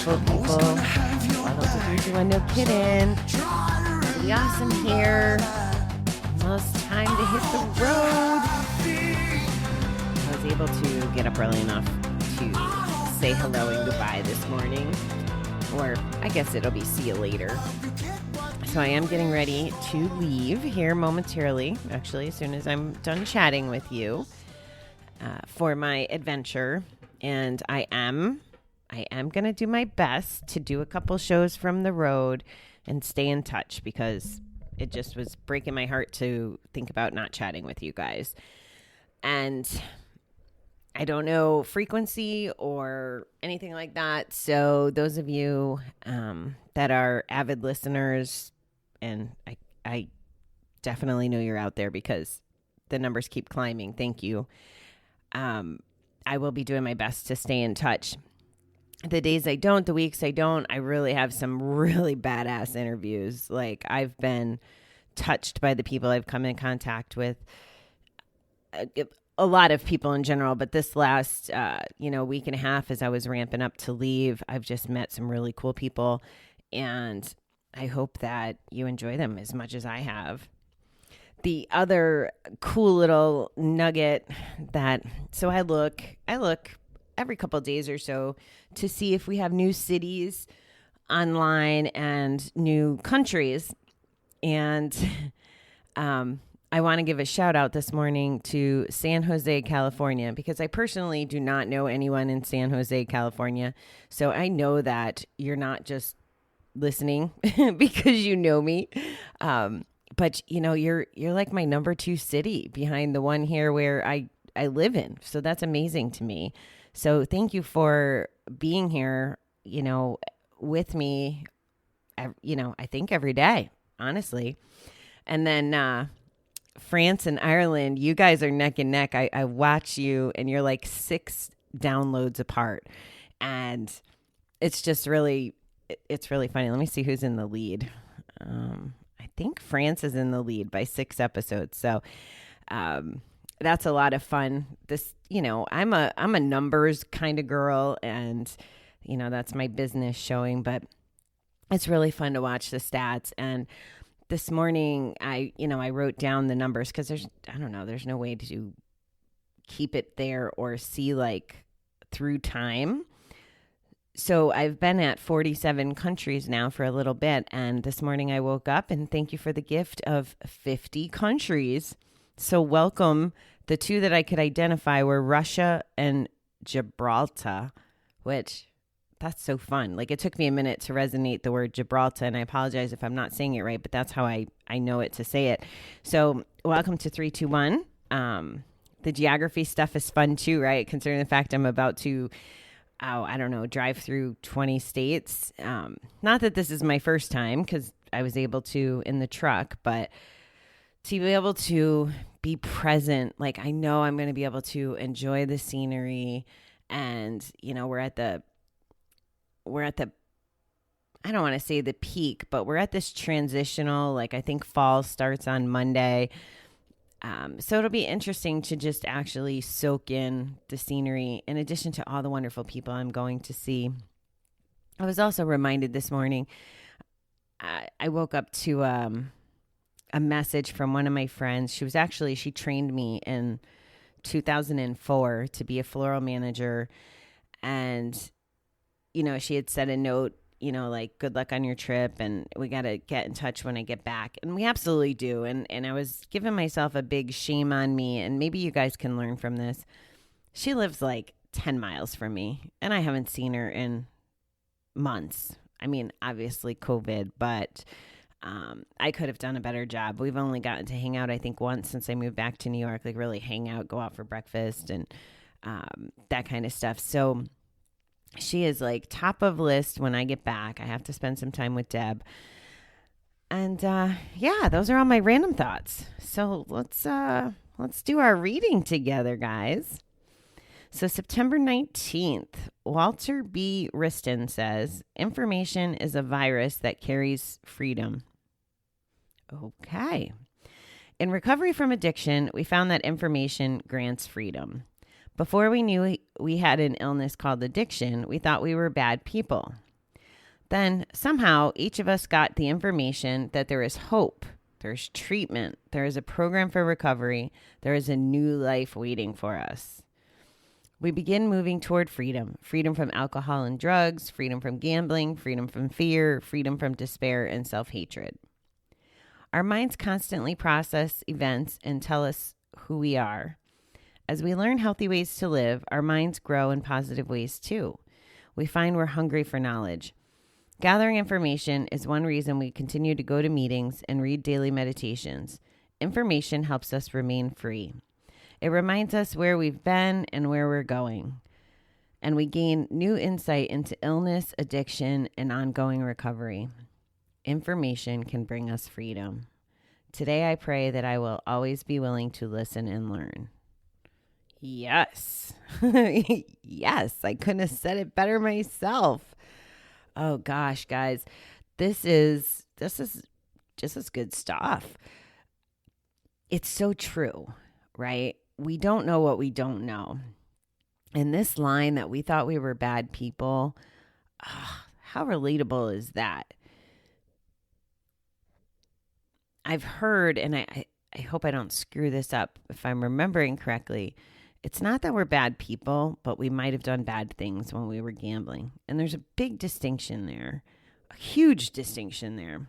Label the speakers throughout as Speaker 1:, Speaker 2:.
Speaker 1: wonderful people. Welcome to 321 No Kiddin. Pretty awesome here. Almost time to hit the road. I was able to get up early enough to say hello and goodbye this morning. Or I guess it'll be see you later. So I am getting ready to leave here momentarily, actually, as soon as I'm done chatting with you for my adventure. And I am going to do my best to do a couple shows from the road and stay in touch, because it just was breaking my heart to think about not chatting with you guys. And I don't know frequency or anything like that. So those of you that are avid listeners, and I definitely know you're out there because the numbers keep climbing. Thank you. I will be doing my best to stay in touch. The days I don't, the weeks I don't, I really have some really badass interviews. Like, I've been touched by the people I've come in contact with. A lot of people in general, but this last, week and a half as I was ramping up to leave, I've just met some really cool people, and I hope that you enjoy them as much as I have. The other cool little nugget so I look every couple of days or so to see if we have new cities online and new countries. And I want to give a shout out this morning to San Jose, California, because I personally do not know anyone in San Jose, California. So I know that you're not just listening because you know me. But you're like my number 2 city behind the one here where I live in. So that's amazing to me. So thank you for being here, with me, I think every day, honestly. And then France and Ireland, you guys are neck and neck. I watch you and you're like 6 downloads apart. And it's just it's really funny. Let me see who's in the lead. I think France is in the lead by 6 episodes. So that's a lot of fun. This, I'm a numbers kind of girl, and that's my business showing, but it's really fun to watch the stats. And this morning I wrote down the numbers, because there's no way to keep it there or see like through time. So I've been at 47 countries now for a little bit. And this morning I woke up, and thank you for the gift of 50 countries. So welcome. The 2 that I could identify were Russia and Gibraltar, which that's so fun. Like, it took me a minute to resonate the word Gibraltar, and I apologize if I'm not saying it right, but that's how I know it to say it. So welcome to 321. The geography stuff is fun too, right? Considering the fact I'm about to drive through 20 states. Not that this is my first time, because I was able to in the truck, but to be able to be present, like, I know I'm going to be able to enjoy the scenery. And, we're at the, I don't want to say the peak, but we're at this transitional, like, I think fall starts on Monday. So it'll be interesting to just actually soak in the scenery, in addition to all the wonderful people I'm going to see. I was also reminded this morning, I woke up to a message from one of my friends. She trained me in 2004 to be a floral manager. And, she had said a note, like, good luck on your trip, and we got to get in touch when I get back. And we absolutely do. And I was giving myself a big shame on me, and maybe you guys can learn from this. She lives like 10 miles from me, and I haven't seen her in months. I mean, obviously COVID, but I could have done a better job. We've only gotten to hang out, I think, once since I moved back to New York, like really hang out, go out for breakfast and that kind of stuff. So she is like top of list when I get back. I have to spend some time with Deb. And those are all my random thoughts. So let's do our reading together, guys. So September 19th, Walter B. Wriston says, information is a virus that carries freedom. Okay. In recovery from addiction, we found that information grants freedom. Before we knew we had an illness called addiction, we thought we were bad people. Then somehow each of us got the information that there is hope, there's treatment, there is a program for recovery, there is a new life waiting for us. We begin moving toward freedom, freedom from alcohol and drugs, freedom from gambling, freedom from fear, freedom from despair and self-hatred. Our minds constantly process events and tell us who we are. As we learn healthy ways to live, our minds grow in positive ways too. We find we're hungry for knowledge. Gathering information is one reason we continue to go to meetings and read daily meditations. Information helps us remain free. It reminds us where we've been and where we're going. And we gain new insight into illness, addiction, and ongoing recovery. Information can bring us freedom. Today I pray that I will always be willing to listen and learn. Yes. Yes, I couldn't have said it better myself. Oh gosh, guys, this is just as good stuff. It's so true, right? We don't know what we don't know. And this line that we thought we were bad people, how relatable is that? I've heard, and I hope I don't screw this up if I'm remembering correctly, it's not that we're bad people, but we might have done bad things when we were gambling. And there's a big distinction there, a huge distinction there.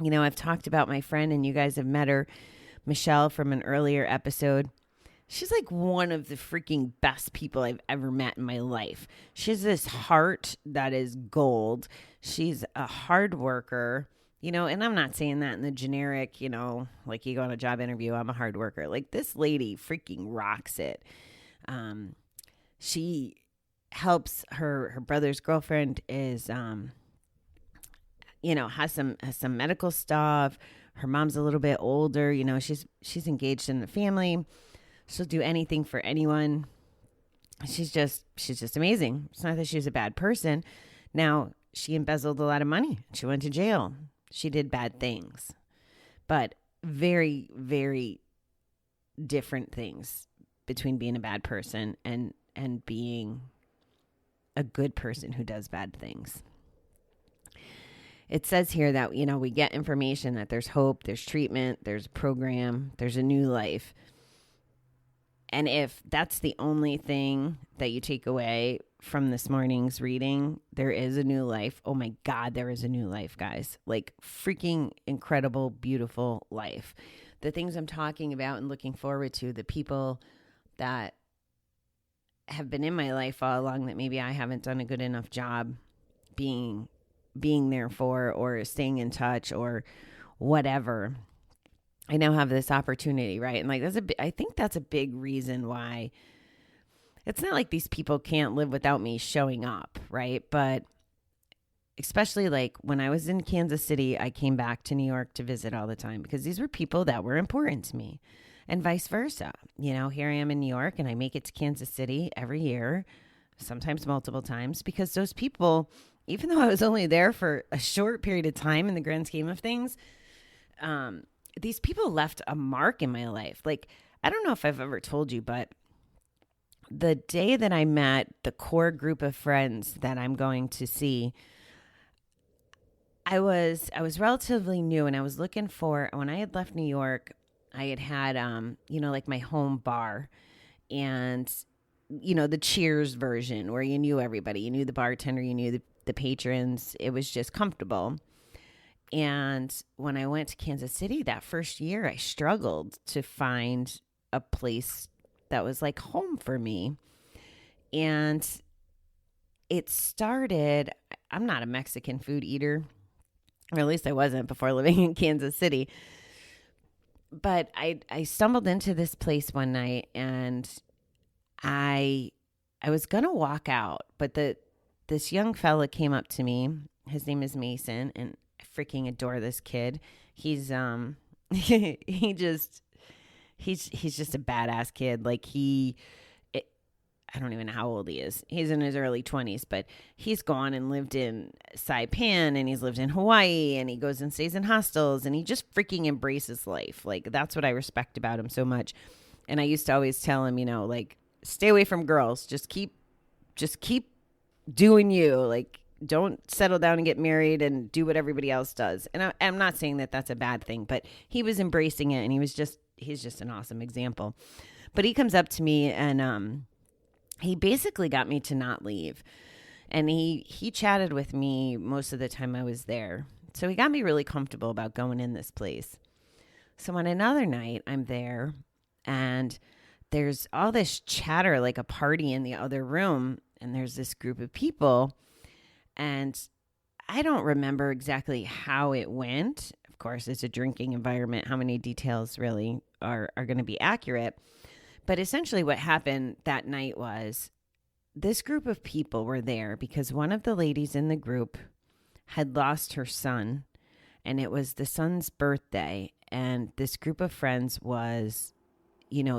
Speaker 1: You know, I've talked about my friend, and you guys have met her, Michelle, from an earlier episode. She's like one of the freaking best people I've ever met in my life. She has this heart that is gold. She's a hard worker. You know, and I'm not saying that in the generic, you know, like you go on a job interview, I'm a hard worker. Like this lady freaking rocks it. She helps her brother's girlfriend is, you know, has some medical stuff. Her mom's a little bit older. You know, she's engaged in the family. She'll do anything for anyone. She's just amazing. It's not that she's a bad person. Now, she embezzled a lot of money. She went to jail. She did bad things, but very, very different things between being a bad person and being a good person who does bad things. It says here that, you know, we get information that there's hope, there's treatment, there's a program, there's a new life. And if that's the only thing that you take away from this morning's reading, there is a new life. Oh my God, there is a new life, guys. Like freaking incredible, beautiful life. The things I'm talking about and looking forward to, the people that have been in my life all along that maybe I haven't done a good enough job being there for, or staying in touch or whatever. I now have this opportunity, right? And like, I think that's a big reason why it's not like these people can't live without me showing up, right? But especially like when I was in Kansas City, I came back to New York to visit all the time because these were people that were important to me, and vice versa. You know, here I am in New York and I make it to Kansas City every year, sometimes multiple times, because those people, even though I was only there for a short period of time in the grand scheme of things, these people left a mark in my life. Like, I don't know if I've ever told you, but the day that I met the core group of friends that I'm going to see, I was relatively new, and I was looking for, when I had left New York, I had you know, like my home bar, and, you know, the Cheers version where you knew everybody. You knew the bartender, you knew the patrons. It was just comfortable. And when I went to Kansas City that first year, I struggled to find a place that was like home for me. And it started, I'm not a Mexican food eater, or at least I wasn't before living in Kansas City. But I stumbled into this place one night, and I was going to walk out, but this young fella came up to me. His name is Mason, and I freaking adore this kid. He's he's just a badass kid. Like I don't even know how old he is. He's in his early 20s, but he's gone and lived in Saipan, and he's lived in Hawaii, and he goes and stays in hostels, and he just freaking embraces life. Like, that's what I respect about him so much. And I used to always tell him, you know, like, stay away from girls. Just keep doing you. Like, don't settle down and get married and do what everybody else does. And I'm not saying that that's a bad thing, but he was embracing it, and he's just an awesome example. But he comes up to me, and he basically got me to not leave. And he chatted with me most of the time I was there. So he got me really comfortable about going in this place. So on another night, I'm there, and there's all this chatter, like a party in the other room, and there's this group of people, and I don't remember exactly how it went. Of course, it's a drinking environment. How many details really are going to be accurate? But essentially what happened that night was this group of people were there because one of the ladies in the group had lost her son, and it was the son's birthday. And this group of friends was,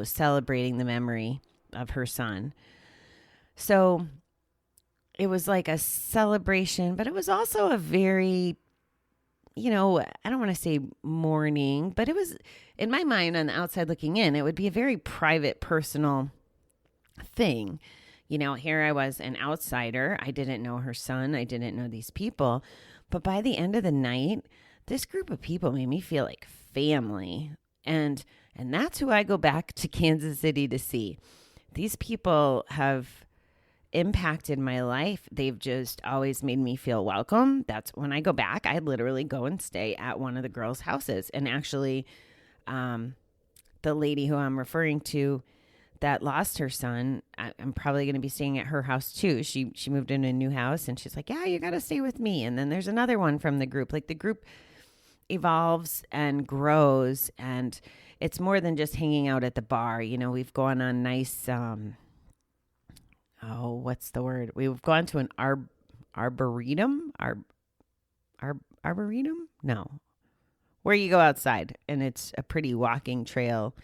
Speaker 1: celebrating the memory of her son. So it was like a celebration, but it was also a very, I don't want to say mourning, but it was, in my mind, on the outside looking in, it would be a very private, personal thing. Here I was, an outsider. I didn't know her son. I didn't know these people. But by the end of the night, this group of people made me feel like family. And that's who I go back to Kansas City to see. These people have impacted my life. They've just always made me feel welcome. That's when I go back, I literally go and stay at one of the girls' houses. And actually, the lady who I'm referring to that lost her son, I'm probably going to be staying at her house too. She moved into a new house, and she's like, yeah, you got to stay with me. And then there's another one from the group. Like, the group evolves and grows, and it's more than just hanging out at the bar. We've gone on nice, what's the word? We've gone to an arboretum? Arboretum? No. Where you go outside, and it's a pretty walking trail.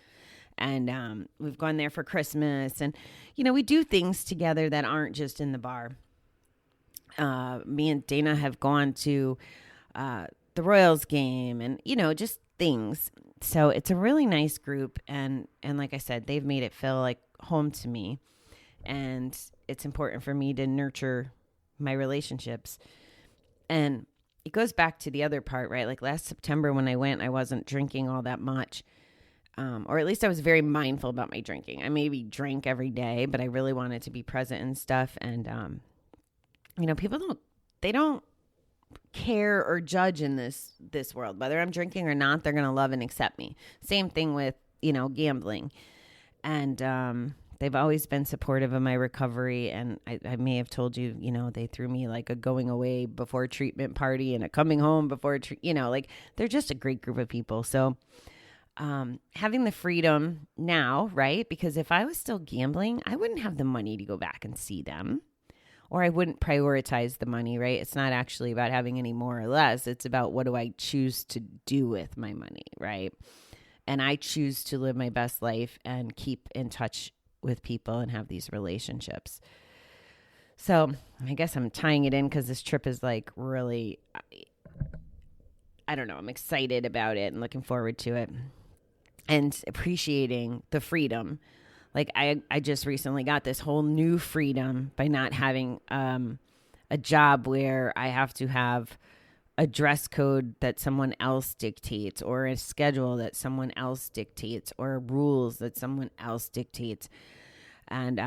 Speaker 1: And we've gone there for Christmas. And, we do things together that aren't just in the bar. Me and Dana have gone to the Royals game and, just things. So it's a really nice group. And like I said, they've made it feel like home to me. And it's important for me to nurture my relationships. And it goes back to the other part, right? Like last September when I went, I wasn't drinking all that much. Or at least I was very mindful about my drinking. I maybe drank every day, but I really wanted to be present and stuff. And, people don't care or judge in this world. Whether I'm drinking or not, they're going to love and accept me. Same thing with, gambling. And they've always been supportive of my recovery. And I may have told you, they threw me like a going away before treatment party and a coming home before, they're just a great group of people. So having the freedom now, right? Because if I was still gambling, I wouldn't have the money to go back and see them, or I wouldn't prioritize the money, right? It's not actually about having any more or less. It's about what do I choose to do with my money, right? And I choose to live my best life and keep in touch with people and have these relationships. So I guess I'm tying it in because this trip is like really, I don't know, I'm excited about it and looking forward to it. And appreciating the freedom. Like I just recently got this whole new freedom by not having a job where I have to have a dress code that someone else dictates, or a schedule that someone else dictates, or rules that someone else dictates. And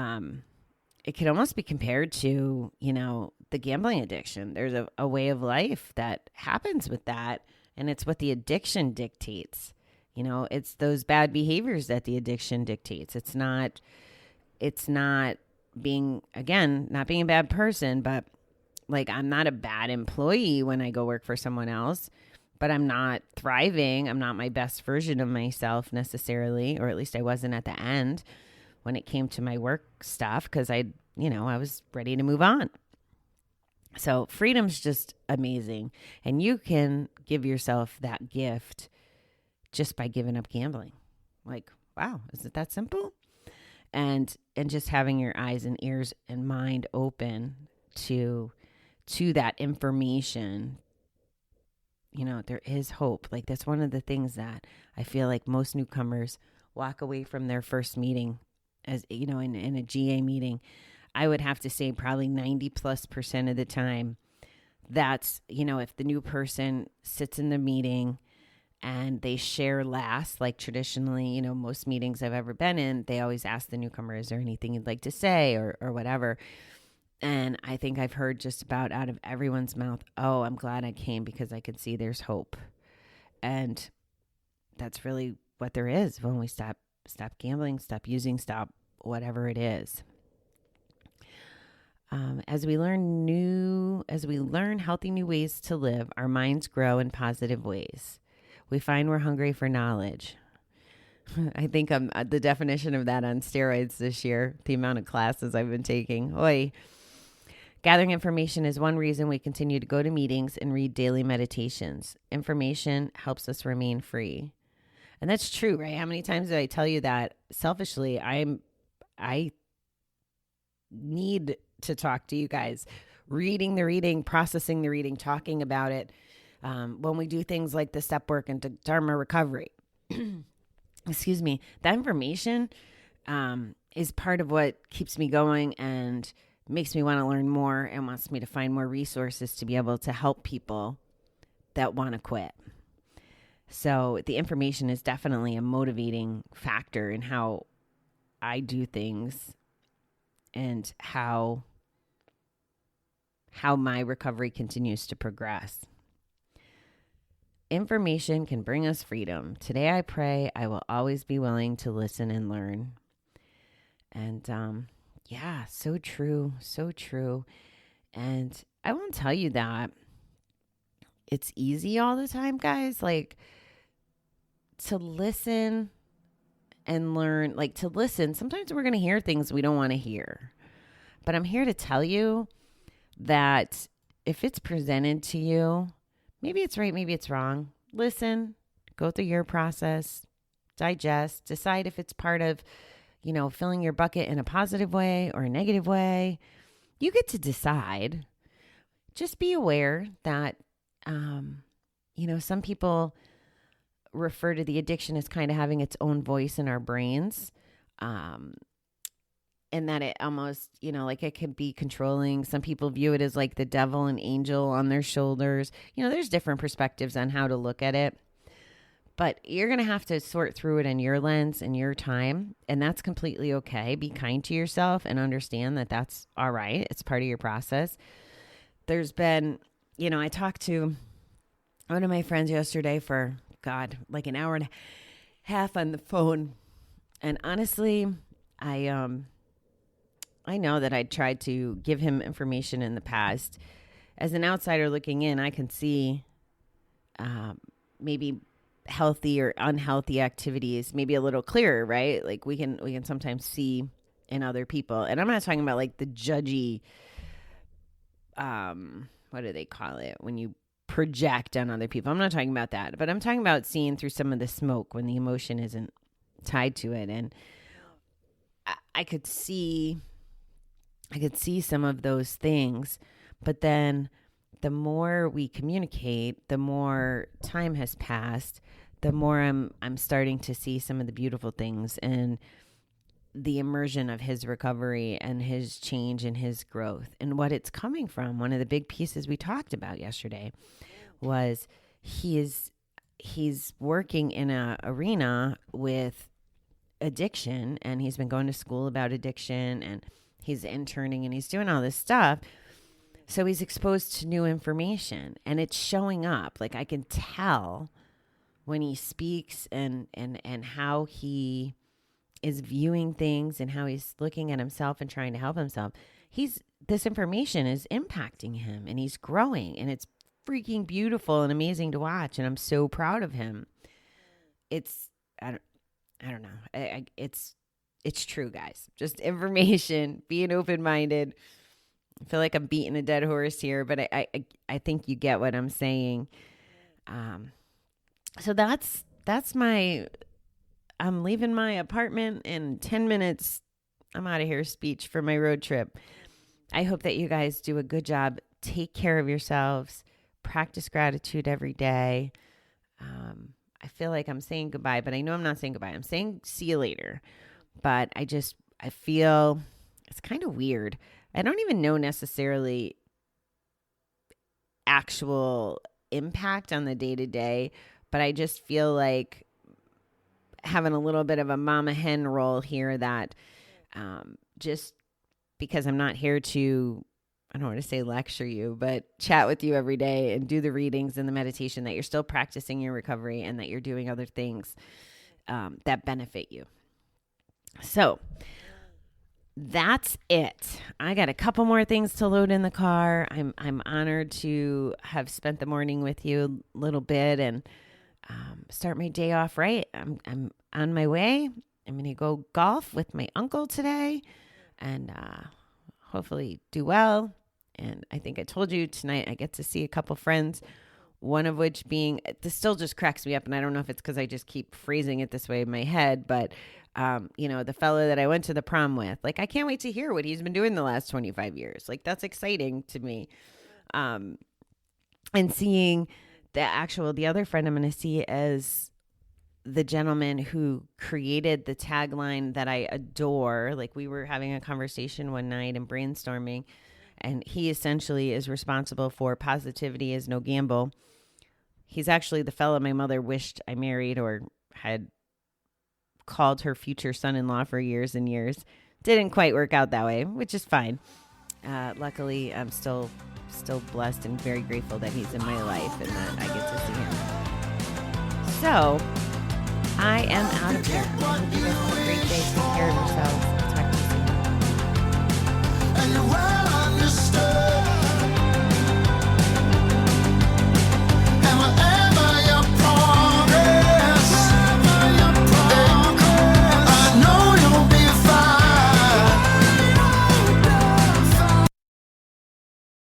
Speaker 1: it can almost be compared to, the gambling addiction. There's a way of life that happens with that, and it's what the addiction dictates. It's those bad behaviors that the addiction dictates. It's not being a bad person, but like, I'm not a bad employee when I go work for someone else, but I'm not thriving. I'm not my best version of myself necessarily, or at least I wasn't at the end when it came to my work stuff, because I was ready to move on. So freedom's just amazing. And you can give yourself that gift just by giving up gambling. Like, wow, is it that simple? And just having your eyes and ears and mind open to that information. There is hope. Like, that's one of the things that I feel like most newcomers walk away from their first meeting, as in a GA meeting. I would have to say probably 90+% of the time, that's, if the new person sits in the meeting and they share last, like traditionally, most meetings I've ever been in, they always ask the newcomer, is there anything you'd like to say or whatever? And I think I've heard just about out of everyone's mouth, oh, I'm glad I came because I could see there's hope. And that's really what there is when we stop gambling, stop using, stop whatever it is. As we learn healthy new ways to live, our minds grow in positive ways. We find we're hungry for knowledge. I think I'm the definition of that on steroids this year, the amount of classes I've been taking. Oy. Gathering information is one reason we continue to go to meetings and read daily meditations. Information helps us remain free. And that's true, right? How many times did I tell you that selfishly I need to talk to you guys, reading the reading, processing the reading, talking about it. When we do things like the step work and Dharma recovery, excuse me, that information is part of what keeps me going and makes me want to learn more and wants me to find more resources to be able to help people that want to quit. So the information is definitely a motivating factor in how I do things and how my recovery continues to progress. Information can bring us freedom. Today I pray I will always be willing to listen and learn. And yeah, so true, so true. And I won't tell you that it's easy all the time, guys. Like, to listen and learn, like to listen. Sometimes we're going to hear things we don't want to hear. But I'm here to tell you that if it's presented to you, maybe it's right, maybe it's wrong. Listen, go through your process, digest, decide if it's part of, filling your bucket in a positive way or a negative way. You get to decide. Just be aware that, some people refer to the addiction as kind of having its own voice in our brains. And that it almost, like it can be controlling. Some people view it as like the devil and angel on their shoulders. There's different perspectives on how to look at it. But you're going to have to sort through it in your lens and your time. And that's completely okay. Be kind to yourself and understand that that's all right. It's part of your process. There's been, I talked to one of my friends yesterday for, like an hour and a half on the phone. And honestly, I know that I tried to give him information in the past. As an outsider looking in, I can see maybe healthy or unhealthy activities maybe a little clearer, right? Like we can sometimes see in other people. And I'm not talking about like the judgy, what do they call it? When you project on other people. I'm not talking about that, but I'm talking about seeing through some of the smoke when the emotion isn't tied to it. And I could see some of those things, but then the more we communicate, the more time has passed, the more I'm starting to see some of the beautiful things and the immersion of his recovery and his change and his growth and what it's coming from. One of the big pieces we talked about yesterday was he's working in a arena with addiction, and he's been going to school about addiction, and he's interning, and he's doing all this stuff. So he's exposed to new information, and it's showing up. Like I can tell when he speaks and how he is viewing things and how he's looking at himself and trying to help himself. This information is impacting him, and he's growing, and it's freaking beautiful and amazing to watch. And I'm so proud of him. I don't know. It's true, guys. Just information, being open-minded. I feel like I'm beating a dead horse here, but I think you get what I'm saying. So that's I'm leaving my apartment in 10 minutes. I'm out of here speech for my road trip. I hope that you guys do a good job. Take care of yourselves. Practice gratitude every day. I feel like I'm saying goodbye, but I know I'm not saying goodbye. I'm saying see you later. But I feel it's kind of weird. I don't even know necessarily actual impact on the day-to-day, but I just feel like having a little bit of a mama hen role here that just because I'm not here to, I don't want to say lecture you, but chat with you every day and do the readings and the meditation, that you're still practicing your recovery and that you're doing other things that benefit you. So that's it. I got a couple more things to load in the car. I'm honored to have spent the morning with you a little bit and start my day off right. I'm on my way. I'm going to go golf with my uncle today and hopefully do well. And I think I told you tonight I get to see a couple friends, one of which being, this still just cracks me up, and I don't know if it's because I just keep phrasing it this way in my head, but, the fellow that I went to the prom with, like, I can't wait to hear what he's been doing the last 25 years. Like, that's exciting to me. And seeing the other friend I'm going to see as the gentleman who created the tagline that I adore. Like, we were having a conversation one night and brainstorming, and he essentially is responsible for Positivity is No Gamble. He's actually the fellow my mother wished I married, or had called her future son-in-law for years and years. Didn't quite work out that way, which is fine. Luckily, I'm still blessed and very grateful that he's in my life and that I get to see him. So I am out of here. I hope you guys have a great day. Take care of yourselves.